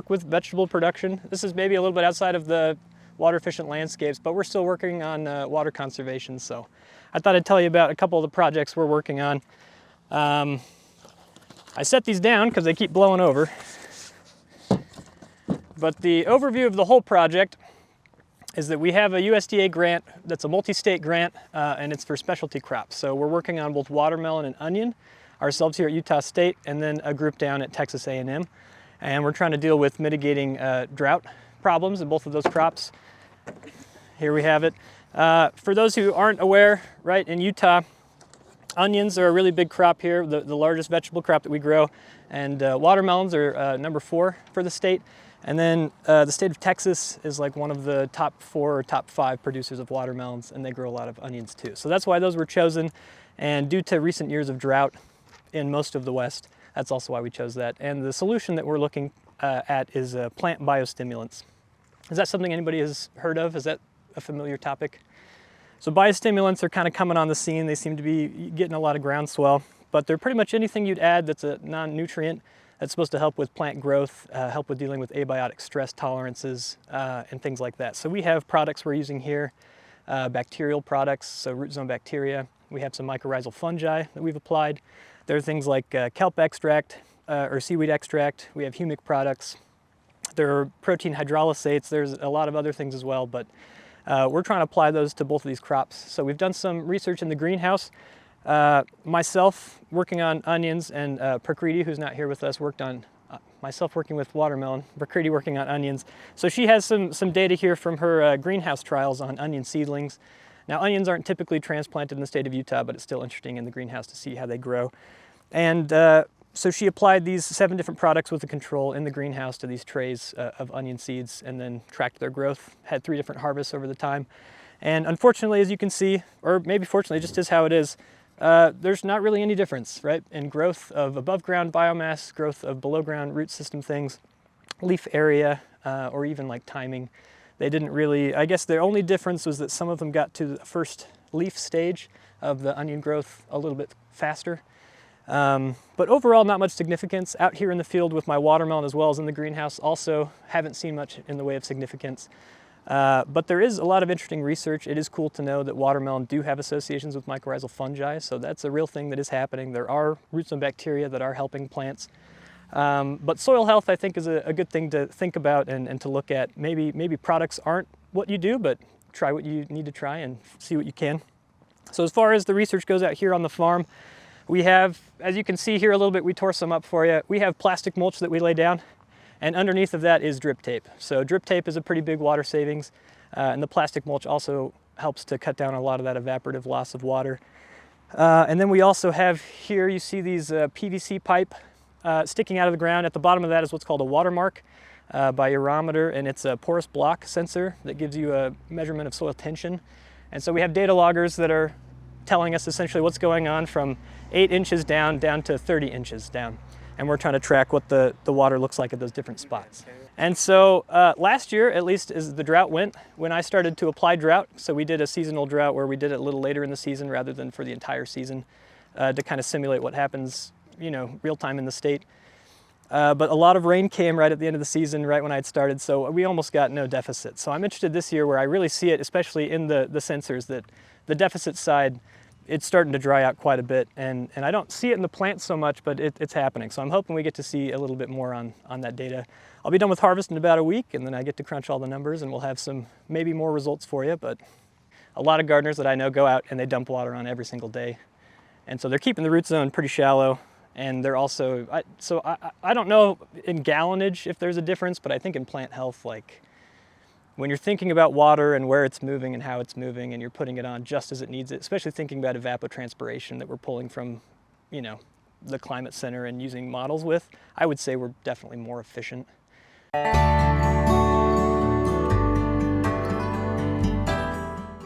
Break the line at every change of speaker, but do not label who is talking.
work with vegetable production. This is maybe a little bit outside of the water efficient landscapes, but we're still working on water conservation. So I thought I'd tell you about a couple of the projects we're working on. I set these down because they keep blowing over. But the overview of the whole project is that we have a USDA grant that's a multi-state grant, and it's for specialty crops. So we're working on both watermelon and onion, ourselves here at Utah State, and then a group down at Texas A&M. And we're trying to deal with mitigating drought problems in both of those crops. Here we have it. For those who aren't aware, right, in Utah, onions are a really big crop here, the largest vegetable crop that we grow, and watermelons are number 4 for the state. And then the state of Texas is like one of the top 4 or top 5 producers of watermelons, and they grow a lot of onions too. So that's why those were chosen, and due to recent years of drought in most of the West, that's also why we chose that. And the solution that we're looking at is plant biostimulants. Is that something anybody has heard of? Is that a familiar topic? So biostimulants are kind of coming on the scene. They seem to be getting a lot of groundswell, but they're pretty much anything you'd add that's a non-nutrient that's supposed to help with plant growth, help with dealing with abiotic stress tolerances, and things like that. So we have products we're using here, bacterial products, so root zone bacteria. We have some mycorrhizal fungi that we've applied. There are things like kelp extract or seaweed extract. We have humic products. There are protein hydrolysates. There's a lot of other things as well, but we're trying to apply those to both of these crops. So we've done some research in the greenhouse. Myself working on onions, and Prakriti, who's not here with us, worked on myself working with watermelon, Prakriti working on onions. So she has some data here from her greenhouse trials on onion seedlings. Now onions aren't typically transplanted in the state of Utah, but it's still interesting in the greenhouse to see how they grow. And so she applied these 7 different products with a control in the greenhouse to these trays of onion seeds, and then tracked their growth, had 3 different harvests over the time. And unfortunately, as you can see, or maybe fortunately, just is how it is, there's not really any difference, right, in growth of above ground biomass, growth of below ground root system things, leaf area, or even like timing. They didn't really, I guess the only difference was that some of them got to the first leaf stage of the onion growth a little bit faster. But overall, not much significance. Out here in the field with my watermelon as well as in the greenhouse, also haven't seen much in the way of significance. But there is a lot of interesting research. It is cool to know that watermelon do have associations with mycorrhizal fungi, so that's a real thing that is happening. There are root zone bacteria that are helping plants. But soil health, I think, is a good thing to think about and to look at. Maybe products aren't what you do, but try what you need to try and see what you can. So as far as the research goes out here on the farm, we have, as you can see here a little bit, we tore some up for you. We have plastic mulch that we lay down, and underneath of that is drip tape. So drip tape is a pretty big water savings, and the plastic mulch also helps to cut down a lot of that evaporative loss of water. And then we also have here, you see these PVC pipe sticking out of the ground. At the bottom of that is what's called a watermark by Eurometer, and it's a porous block sensor that gives you a measurement of soil tension. And so we have data loggers that are telling us essentially what's going on from 8 inches down to 30 inches down. And we're trying to track what the water looks like at those different spots. And so last year, at least as the drought went, when I started to apply drought, so we did a seasonal drought where we did it a little later in the season rather than for the entire season to kind of simulate what happens, you know, real time in the state. But a lot of rain came right at the end of the season, right when I had started, so we almost got no deficit. So I'm interested this year where I really see it, especially in the sensors, that the deficit side, it's starting to dry out quite a bit, and I don't see it in the plants so much, but it's happening. So I'm hoping we get to see a little bit more on that data. I'll be done with harvest in about a week, and then I get to crunch all the numbers, and we'll have some maybe more results for you. But a lot of gardeners that I know go out and they dump water on every single day, and so they're keeping the root zone pretty shallow, and they're also I don't know in gallonage if there's a difference, but I think in plant health, like when you're thinking about water and where it's moving and how it's moving, and you're putting it on just as it needs it, especially thinking about evapotranspiration that we're pulling from, you know, the climate center and using models with, I would say we're definitely more efficient.